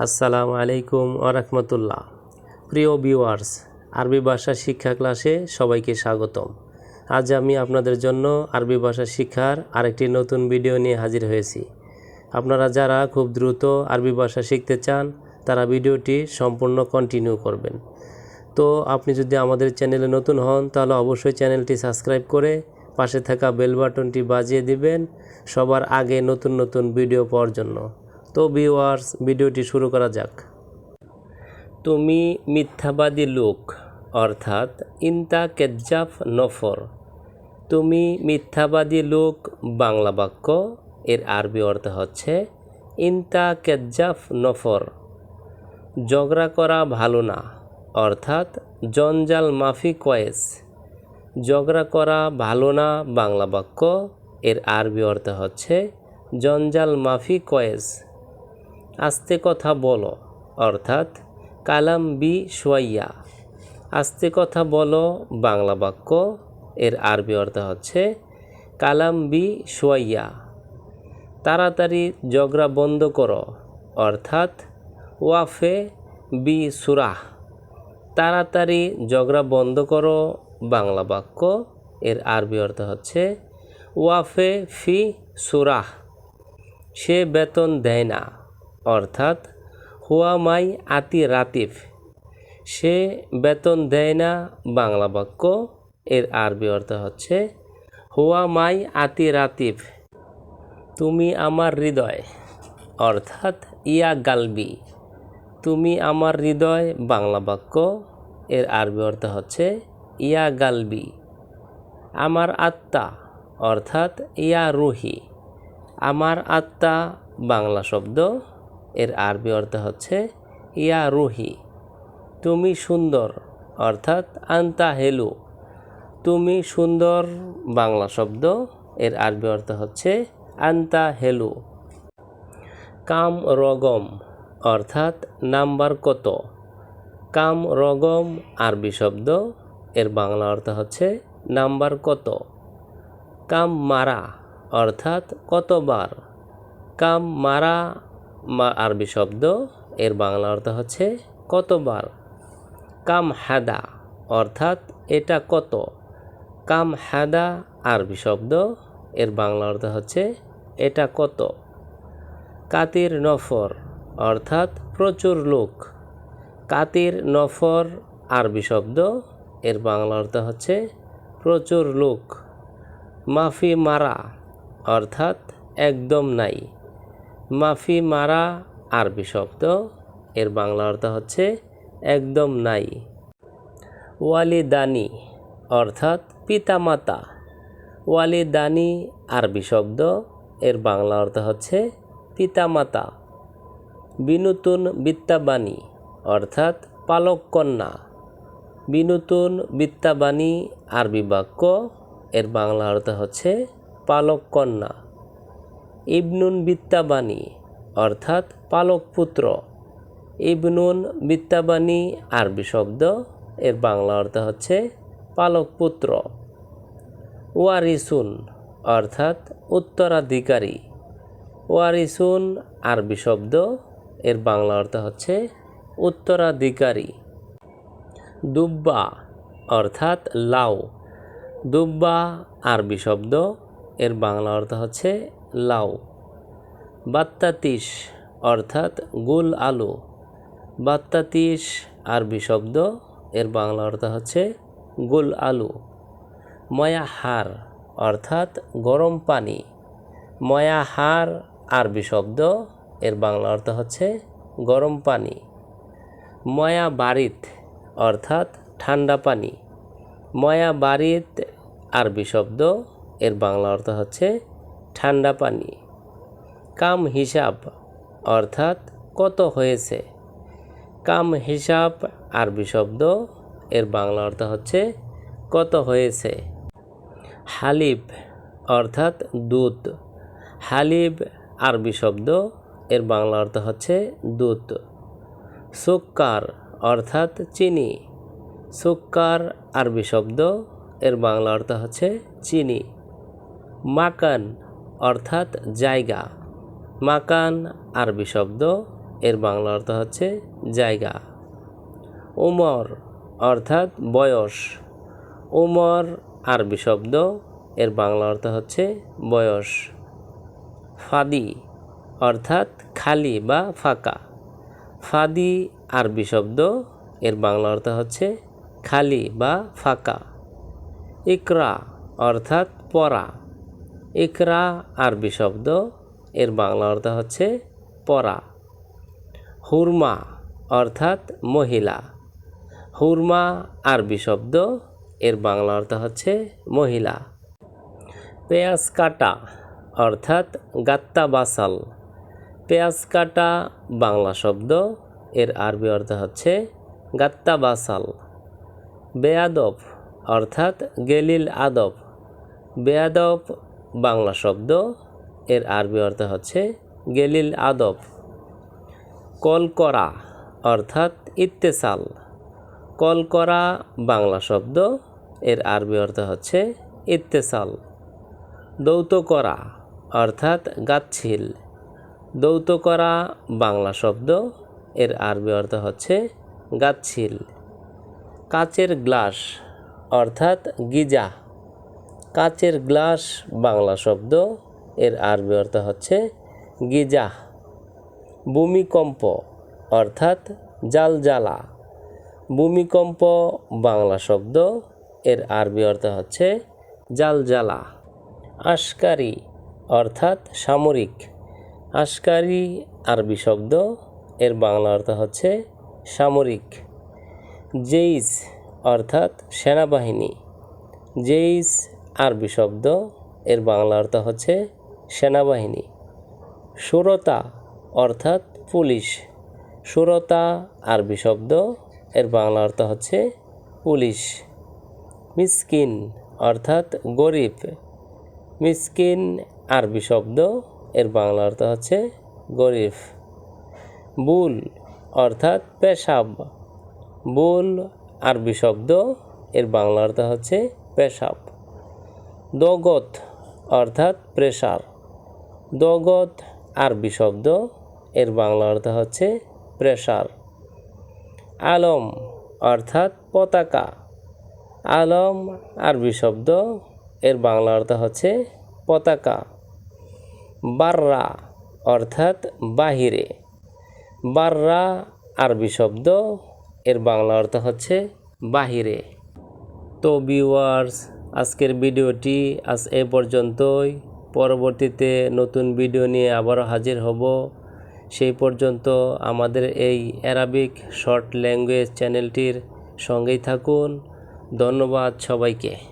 আসসালামু আলাইকুম ওরহমতুল্লাহ। প্রিয় ভিউয়ার্স, আরবি ভাষা শিক্ষা ক্লাসে সবাইকে স্বাগতম। আজ আমি আপনাদের জন্য আরবি ভাষা শিক্ষার আরেকটি নতুন ভিডিও নিয়ে হাজির হয়েছি। আপনারা যারা খুব দ্রুত আরবি ভাষা শিখতে চান তারা ভিডিওটি সম্পূর্ণ কন্টিনিউ করবেন। তো আপনি যদি আমাদের চ্যানেলে নতুন হন তাহলে অবশ্যই চ্যানেলটি সাবস্ক্রাইব করে পাশে থাকা বেল বাটনটি বাজিয়ে দিবেন সবার আগে নতুন নতুন ভিডিও পাওয়ার জন্য। তো ভিউয়ার্স, ভিডিওটি শুরু করা যাক। তুমি মিথ্যাবাদী লোক, অর্থাৎ ইনতা কেজ্জাব নফর। তুমি মিথ্যাবাদী লোক বাংলা বাক্য, এর আরবি অর্থ হচ্ছে ইনতা কেজ্জাব নফর। ঝগড়া করা ভালো না, অর্থাৎ জঞ্জাল মাফি কয়েস। ঝগড়া করা ভালো না বাংলা বাক্য, এর আরবি অর্থ হচ্ছে জঞ্জাল মাফি কয়েস। আস্তে কথা বলো, অর্থাৎ কালাম বি সোয়াইয়া। আস্তে কথা বলো বাংলা বাক্য, এর আরবি অর্থ হচ্ছে কালাম বি সোয়াইয়া। তাড়াতাড়ি ঝগড়া বন্ধ করো, অর্থাৎ ওয়াফে বি সুরাহ। তাড়াতাড়ি ঝগড়া বন্ধ করো বাংলা বাক্য, এর আরবি অর্থ হচ্ছে ওয়াফে ফি সুরাহ। সে বেতন দেয় না, অর্থাৎ হুয়া মাই আতি রাতিফ। সে বেতন দেয় না বাংলা বাক্য, এর আরবি অর্থ হচ্ছে হুয়া মাই আতি রাতিফ। তুমি আমার হৃদয়, অর্থাৎ ইয়া গালবি। তুমি আমার হৃদয় বাংলা বাক্য, এর আরবি অর্থ হচ্ছে ইয়া গালবি। আমার আত্মা, অর্থাৎ ইয়া রুহি। আমার আত্মা বাংলা শব্দ, এর আরবি অর্থ হচ্ছে ইয়া রুহি। তুমি সুন্দর, অর্থাৎ আন্তা হেলু। তুমি সুন্দর বাংলা শব্দ, এর আরবি অর্থ হচ্ছে আন্তা হেলু। কাম রগম, অর্থাৎ নাম্বার কত। কাম রগম আরবি শব্দ, এর বাংলা অর্থ হচ্ছে নাম্বার কত। কাম মারা, অর্থাৎ কতবার। কাম মারা আরবি শব্দ, এর বাংলা অর্থ হচ্ছে কতবার। কাম হাদা, অর্থাৎ এটা কত। কাম হাদা আরবি শব্দ, এর বাংলা অর্থ হচ্ছে এটা কত। কাতির নফর, অর্থাৎ প্রচুর লোক। কাতির নফর আরবি শব্দ, এর বাংলা অর্থ হচ্ছে প্রচুর লোক। মাফি মারা, অর্থাৎ একদম নাই। মাফি মারা আরবি শব্দ, এর বাংলা অর্থ হচ্ছে একদম নাই। ওয়ালিদানি, অর্থাৎ পিতামাতা। ওয়ালিদানি আরবি শব্দ, এর বাংলা অর্থ হচ্ছে পিতামাতা। বিনুতুন বিত্তাবানী, অর্থাৎ পালক কন্যা। বিনুতুন বিত্তাবানী আরবি বাক্য, এর বাংলা অর্থ হচ্ছে পালক কন্যা। ইবনুন বিত্তাবানী, অর্থাৎ পালক পুত্র। ইবনুন বিত্তাবানী আরবি শব্দ, এর বাংলা অর্থ হচ্ছে পালক পুত্র। ওয়ারিসুন, অর্থাৎ উত্তরাধিকারী। ওয়ারিসুন আরবি শব্দ, এর বাংলা অর্থ হচ্ছে উত্তরাধিকারী। দুব্বা, অর্থাৎ লাউ। দুব্বা আরবি শব্দ, এর বাংলা অর্থ হচ্ছে লাউ। বাত্তাতিস, অর্থাৎ গুল আলু। বাত্তাতিস আরবি শব্দ, এর বাংলা অর্থ হচ্ছে গুল আলু। ময়াহার, অর্থাৎ গরম পানি। ময়াহার আরবি শব্দ, এর বাংলা অর্থ হচ্ছে গরম পানি। ময়া বারিত, অর্থাৎ ঠান্ডা পানি। ময়া বারিত আরবি শব্দ, এর বাংলা অর্থ হচ্ছে ঠান্ডা পানি। কাম হিসাব, অর্থাৎ কত হয়েছে। কাম হিসাব আরবি শব্দ, এর বাংলা অর্থ হচ্ছে কত হয়েছে। হালিব, অর্থাৎ দুধ। হালিব আরবি শব্দ, এর বাংলা অর্থ হচ্ছে দুধ। সুক্কার, অর্থাৎ চিনি। সুক্কার আরবি শব্দ, এর বাংলা অর্থ হচ্ছে চিনি। মাকান, অর্থাৎ জায়গা। মাকান আরবি শব্দ, এর বাংলা অর্থ হচ্ছে জায়গা। উমর অর্থাৎ বয়স। উমর আরবি শব্দ, এর বাংলা অর্থ হচ্ছে বয়স। ফাদি অর্থাৎ খালি বা ফাঁকা। ফাদি আরবি শব্দ, এর বাংলা অর্থ হচ্ছে খালি বা ফাঁকা। ইকরা অর্থাৎ পড়া। ইকরা আরবি শব্দ, এর বাংলা অর্থ হচ্ছে পড়া। হুরমা অর্থাৎ মহিলা। হুরমা আরবি শব্দ, এর বাংলা অর্থ হচ্ছে মহিলা। পেঁয়াজ কাটা অর্থাৎ গাত্তা বাসাল। পেঁয়াজ কাটা বাংলা শব্দ, এর আরবি অর্থ হচ্ছে গাত্তা বাসাল। বেয়াদব অর্থাৎ গেলিল আদব। বেয়াদব বাংলা শব্দ, এর আরবি অর্থ হচ্ছে গেলিল আদব। কল করা অর্থাৎ ইত্তেসাল। কল করা বাংলা শব্দ, এর আরবি অর্থ হচ্ছে ইত্তেসাল। দৌত করা অর্থাৎ গাচ্ছিল। দৌত করা বাংলা শব্দ, এর আরবি অর্থ হচ্ছে গাচ্ছিল। কাচের গ্লাস অর্থাৎ গিজা। কাচের গ্লাস বাংলা শব্দ, এর আরবি অর্থ হচ্ছে গিজা। ভূমিকম্প অর্থাৎ জালজালা। ভূমিকম্প বাংলা শব্দ, এর আরবি অর্থ হচ্ছে জালজালা। আশকারি অর্থাৎ সামরিক। আশকারি আরবি শব্দ, এর বাংলা অর্থ হচ্ছে সামরিক। জেইশ অর্থাৎ সেনাবাহিনী। জেইশ আরবি শব্দ, এর বাংলা অর্থ হচ্ছে সেনাবাহিনী। সুরতা অর্থাৎ পুলিশ। সুরতা আরবি শব্দ, এর বাংলা অর্থ হচ্ছে পুলিশ। মিসকিন অর্থাৎ গরিব। মিসকিন আরবি শব্দ, এর বাংলা অর্থ হচ্ছে গরিব। বুল অর্থাৎ পেশাব। বুল আরবি শব্দ, এর বাংলা অর্থ হচ্ছে পেশাব। দগত অর্থাৎ প্রেসার। দগত আরবি শব্দ, এর বাংলা অর্থ হচ্ছে প্রেসার। আলম অর্থাৎ পতাকা। আলম আরবি শব্দ, এর বাংলা অর্থ হচ্ছে পতাকা। বাররা অর্থাৎ বাহিরে। বাররা আরবি শব্দ, এর বাংলা অর্থ হচ্ছে বাহিরে। তো ভিউয়ার্স, আজকের ভিডিওটি আজ এ পর্যন্তই। পরবর্তীতে নতুন ভিডিও নিয়ে আবারও হাজির হব। সেই পর্যন্ত আমাদের এই অ্যারাবিক শর্ট ল্যাঙ্গুয়েজ চ্যানেলটির সঙ্গেই থাকুন। ধন্যবাদ সবাইকে।